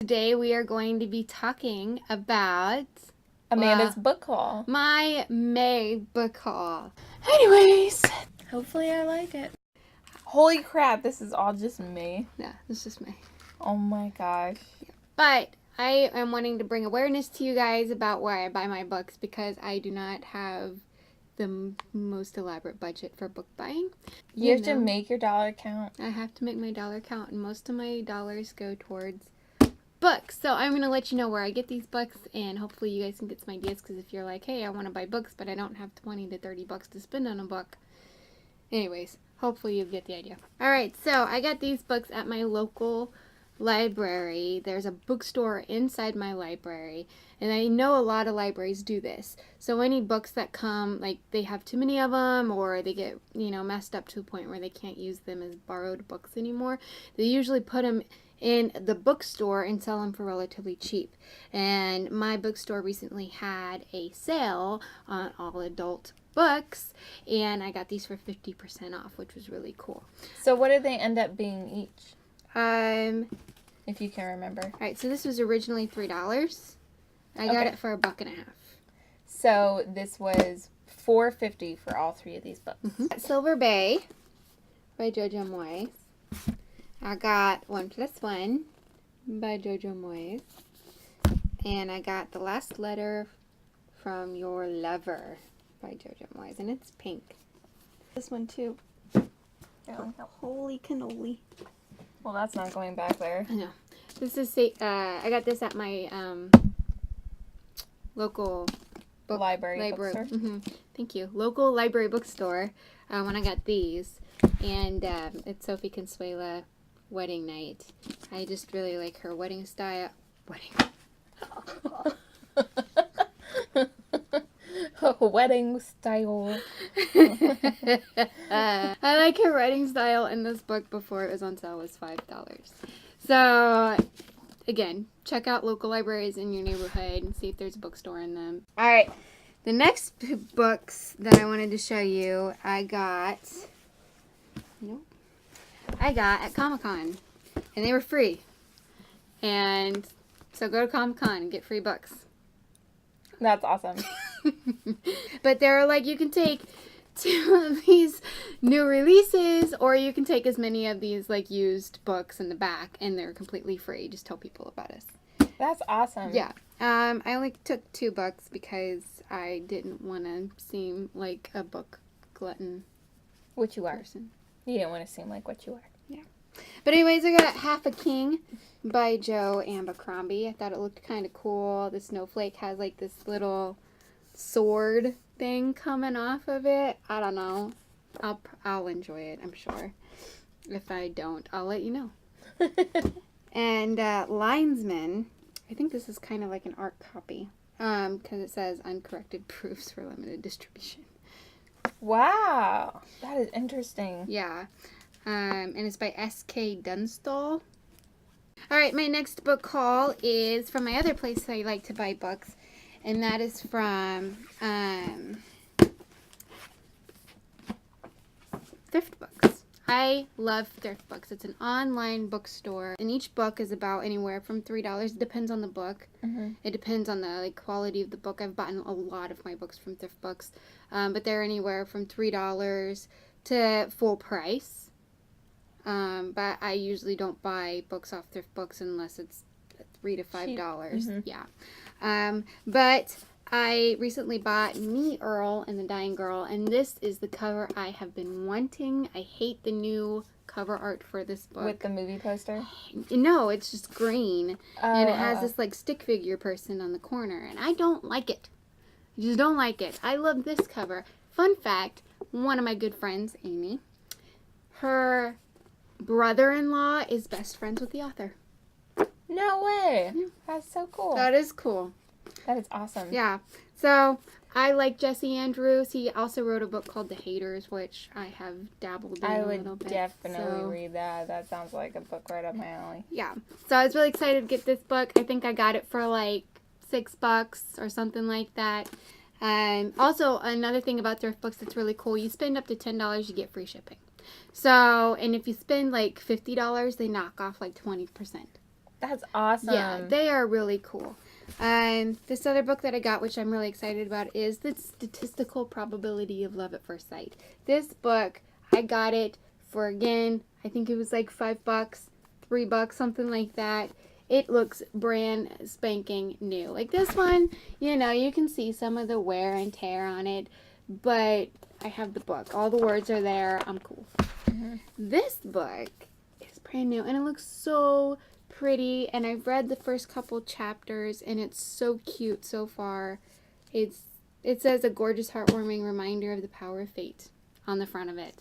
Today we are going to be talking about Amanda's book haul. My May book haul. Anyways, hopefully I like it. Holy crap, this is all just me. Yeah, it's just May. Oh my gosh. But I am wanting to bring awareness to you guys about where I buy my books because I do not have the most elaborate budget for book buying. You have to make your dollar count. I have to make my dollar count, and most of my dollars go towards books. So I'm going to let you know where I get these books, and hopefully you guys can get some ideas, because if you're like, hey, I want to buy books, but I don't have 20 to 30 bucks to spend on a book. Anyways, hopefully you get the idea. Alright, so I got these books at my local library. There's a bookstore inside my library, and I know a lot of libraries do this. So any books that come, like they have too many of them, or they get, messed up to the point where they can't use them as borrowed books anymore, they usually put them in the bookstore and sell them for relatively cheap. And my bookstore recently had a sale on all adult books, and I got these for 50% off, which was really cool. So what did they end up being each? If you can remember. Alright, so this was originally $3. I got it for $1.50. So this was $4.50 for all three of these books. Silver Bay by Jojo Moyes. I got 1+1 by Jojo Moyes. And I got The Last Letter from Your Lover by Jojo Moyes. And it's pink. This one too. Oh. Holy cannoli. Well, that's not going back there. I know. This is I got this at my local library bookstore. Thank you. Local library bookstore. When I got these, and it's Sophie Consuela Wedding Night. I just really like her wedding style. Wedding style. I like her writing style, and this book before it was on sale was $5. So, again, check out local libraries in your neighborhood and see if there's a bookstore in them. Alright, the next books that I wanted to show you, I got at Comic-Con, and they were free. And so go to Comic-Con and get free books. That's awesome. But they're like, you can take 2 of these new releases, or you can take as many of these like used books in the back, and they're completely free. Just tell people about us. That's awesome. Yeah. I only took 2 books because I didn't want to seem like a book glutton. Which you are. Person. You didn't want to seem like what you are. Yeah. But anyways, I got Half a King by Joe Abercrombie. I thought it looked kind of cool. The snowflake has like this little sword thing coming off of it. I don't know. I'll enjoy it, I'm sure. If I don't, I'll let you know. And Linesman. I think this is kind of like an art copy. Because it says uncorrected proofs for limited distribution. Wow. That is interesting. Yeah. And it's by S.K. Dunstall. Alright, my next book haul is from my other place I like to buy books. And that is from Thrift Books. I love Thrift Books. It's an online bookstore, and each book is about anywhere from $3. It depends on the book. It depends on the quality of the book. I've bought a lot of my books from Thrift Books, but they're anywhere from $3 to full price. But I usually don't buy books off Thrift Books unless it's $3 to $5. Yeah. But I recently bought Me, Earl, and the Dying Girl, and this is the cover I have been wanting. I hate the new cover art for this book. With the movie poster? No, it's just green, and it has this like stick figure person on the corner, and I don't like it. I just don't like it. I love this cover. Fun fact, one of my good friends, Amy, her brother-in-law is best friends with the author. No way. Yeah. That's so cool. That is cool. That is awesome. Yeah. So, I like Jesse Andrews. He also wrote a book called The Haters, which I have dabbled in a little bit. I would definitely read that. That sounds like a book right up my alley. Yeah. So, I was really excited to get this book. I think I got it for like $6 or something like that. Also, another thing about Thrift Books that's really cool, you spend up to $10, you get free shipping. So, and if you spend like $50, they knock off like 20%. That's awesome. Yeah, they are really cool. This other book that I got, which I'm really excited about, is The Statistical Probability of Love at First Sight. This book, I got it for, again, I think it was like $5, $3, something like that. It looks brand spanking new. Like this one, you know, you can see some of the wear and tear on it, but I have the book. All the words are there. I'm cool. Mm-hmm. This book is brand new, and it looks so pretty, and I've read the first couple chapters, and it's so cute so far. It says a gorgeous, heartwarming reminder of the power of fate on the front of it.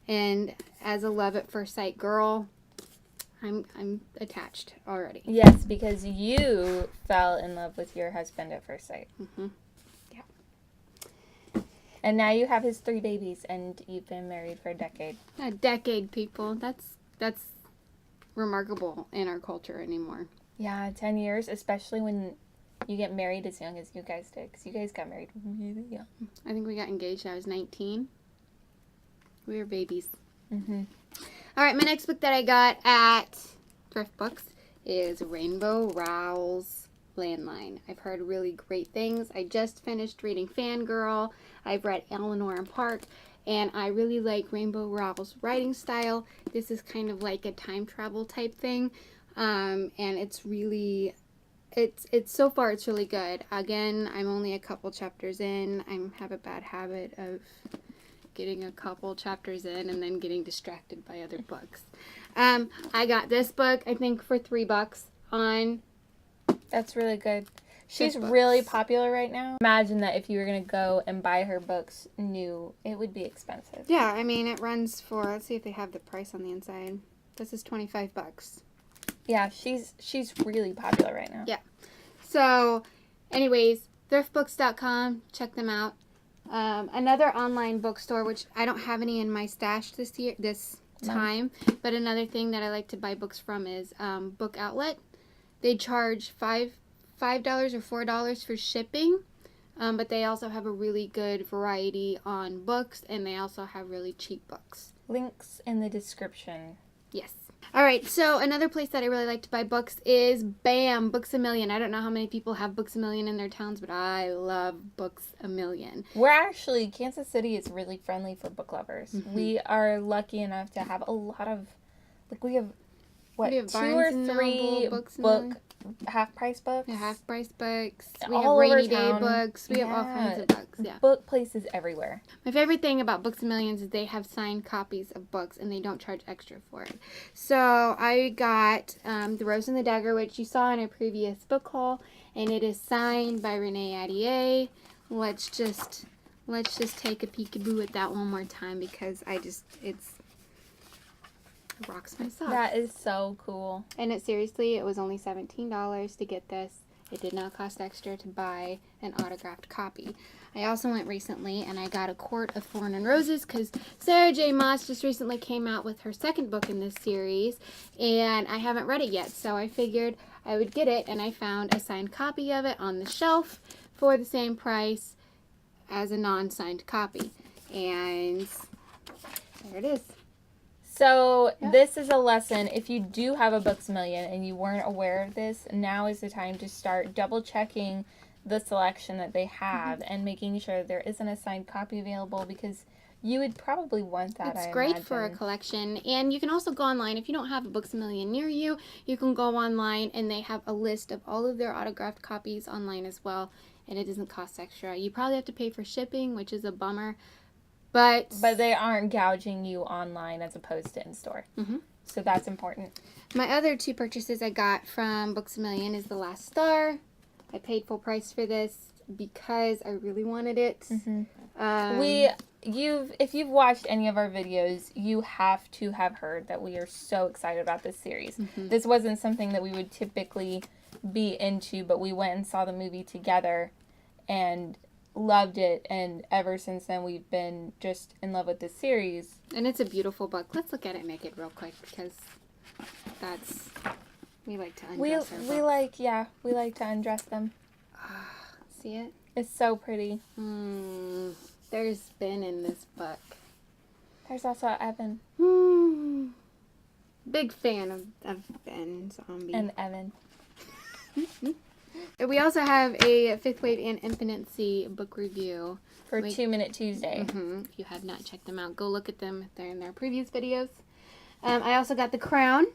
And as a love at first sight girl, I'm attached already. Yes, because you fell in love with your husband at first sight. Mm-hmm. Yeah. And now you have his 3 babies, and you've been married for a decade. A decade, people. That's remarkable in our culture anymore. Yeah, 10 years, especially when you get married as young as you guys did, because you guys got married really young. I think we got engaged. I was 19. We were babies. Mm-hmm. All right, my next book that I got at Thrift Books is Rainbow Rowell's Landline. I've heard really great things. I just finished reading Fangirl. I've read Eleanor and Park, and I really like Rainbow Rowell's writing style. This is kind of like a time travel type thing, and it's really, it's so far it's really good. Again, I'm only a couple chapters in. I have a bad habit of getting a couple chapters in and then getting distracted by other books. I got this book, I think, for $3 on. That's really good. She's Books. really popular right now. Imagine that if you were going to go and buy her books new, it would be expensive. Yeah, I mean, it runs for, let's see if they have the price on the inside. This is $25. Yeah, she's really popular right now. Yeah. So, anyways, thriftbooks.com, check them out. Another online bookstore, which I don't have any in my stash this time, but another thing that I like to buy books from is Book Outlet. They charge $5 or $4 for shipping, but they also have a really good variety on books, and they also have really cheap books. Links in the description. Yes. All right, so another place that I really like to buy books is BAM, Books A Million. I don't know how many people have Books A Million in their towns, but I love Books A Million. We're actually, Kansas City is really friendly for book lovers. Mm-hmm. We are lucky enough to have a lot of, like we have, what, 2 or 3 book half-price books? Yeah, half-price books. We all have over rainy day town. books. We have all kinds of books, yeah. Book places everywhere. My favorite thing about Books A Million is they have signed copies of books, and they don't charge extra for it. So I got The Rose and the Dagger, which you saw in a previous book haul, and it is signed by Renee Adier. Let's just take a peekaboo at that one more time, because it rocks my socks. That is so cool. And it was only $17 to get this. It did not cost extra to buy an autographed copy. I also went recently and I got A Court of Thorn and Roses, because Sarah J. Maas just recently came out with her second book in this series, and I haven't read it yet, so I figured I would get it, and I found a signed copy of it on the shelf for the same price as a non-signed copy. And there it is. So This is a lesson. If you do have a Books A Million and you weren't aware of this, now is the time to start double checking the selection that they have and making sure there isn't a signed copy available, because you would probably want that. It's great for a collection. And you can also go online. If you don't have a Books A Million near you, you can go online, and they have a list of all of their autographed copies online as well, and it doesn't cost extra. You probably have to pay for shipping, which is a bummer. But they aren't gouging you online as opposed to in-store. Mm-hmm. So that's important. My other 2 purchases I got from Books A Million is The Last Star. I paid full price for this because I really wanted it. Mm-hmm. If you've watched any of our videos, you have to have heard that we are so excited about this series. Mm-hmm. This wasn't something that we would typically be into, but we went and saw the movie together and loved it, and ever since then we've been just in love with this series. And it's a beautiful book. Let's look at it naked real quick, because we like to undress our books. We like to undress them. See it? It's so pretty. There's Ben in this book. There's also Evan. Big fan of Ben Zombie. And Evan. We also have a Fifth Wave and Infinite book review. For 2 Minute Tuesday. If you have not checked them out, go look at them. They're in their previous videos. I also got The Crown,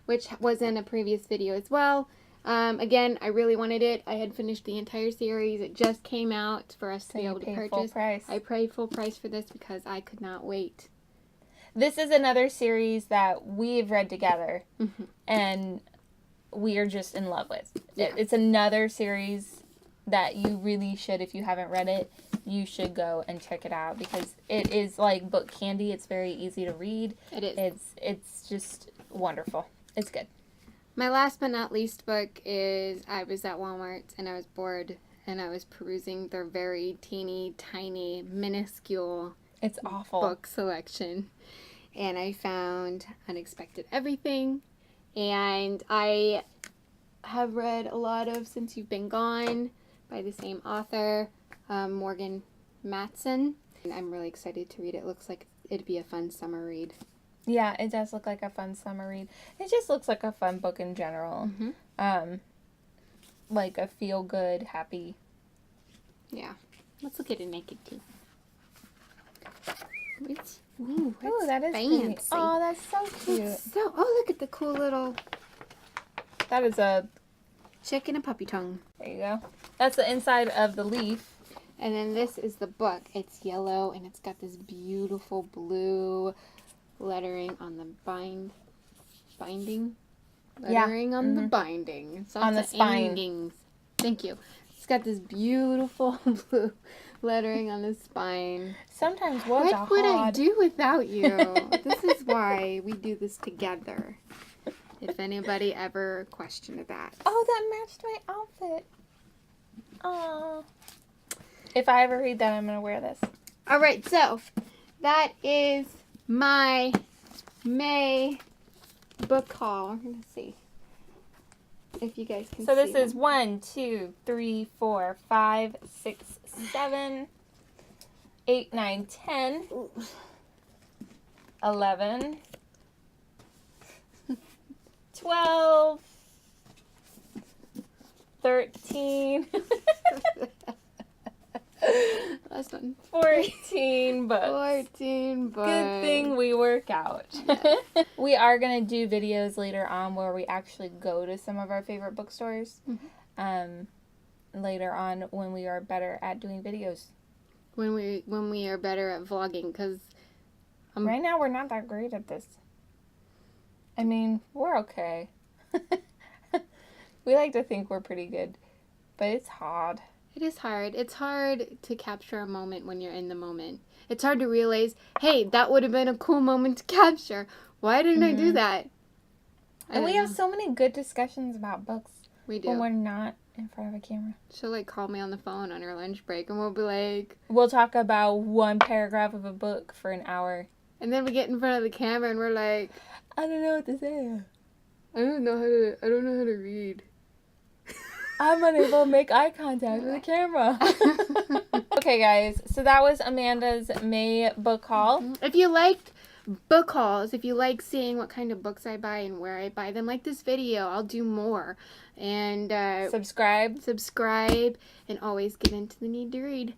which was in a previous video as well. Again, I really wanted it. I had finished the entire series. It just came out for us to be able to purchase. Full price. I paid full price for this because I could not wait. This is another series that we've read together, and we are just in love with. Yeah. It's another series that you really should, if you haven't read it, you should go and check it out because it is like book candy. It's very easy to read. It is. It's just wonderful. It's good. My last but not least book is I was at Walmart and I was bored and I was perusing their very teeny tiny minuscule It's awful. book selection, and I found Unexpected Everything, and I have read a lot of Since You've Been Gone by the same author, Morgan Matson, and I'm really excited to read it. It looks like it'd be a fun summer read. Yeah, it does look like a fun summer read. It just looks like a fun book in general. Like a feel good, happy. Yeah. Let's look at it naked too. It's, Ooh, that is fancy. pretty. Oh, that's so cute. So, oh, look at the cool little That is a. chicken and puppy tongue. There you go. That's the inside of the leaf. And then this is the book. It's yellow and it's got this beautiful blue lettering on the binding. Lettering on the binding. It's On the spine. endings. Thank you. It's got this beautiful blue lettering on the spine. Sometimes words are What would I hard. do without you? This is why we do this together. If anybody ever questioned that. Oh, that matched my outfit. Oh. If I ever read that, I'm going to wear this. All right, so that is my May book haul. We're going to see if you guys can see. So this is them. 1, 2, 3, 4, 5, 6, 7, 8, 9, 10, 11, 12, 13, Last one. 14 books. 14 books. Good thing we work out. We are going to do videos later on where we actually go to some of our favorite bookstores. Later on when we are better at doing videos. When we are better at vlogging, because Right now we're not that great at this. I mean, we're okay. We like to think we're pretty good, but it's hard. it is hard. It's hard to capture a moment when you're in the moment. It's hard to realize, hey, that would have been a cool moment to capture. Why didn't I do that? And we have so many good discussions about books We do. when we're not in front of a camera. She'll like call me on the phone on her lunch break and we'll be like, We'll talk about one paragraph of a book for an hour. and then we get in front of the camera and we're like, I don't know what to say. I don't know how to read. I'm unable to make eye contact with the camera. Okay, guys. So that was Amanda's May book haul. If you liked book hauls, if you like seeing what kind of books I buy and where I buy them, like this video, I'll do more. And Subscribe. subscribe and always get into the need to read.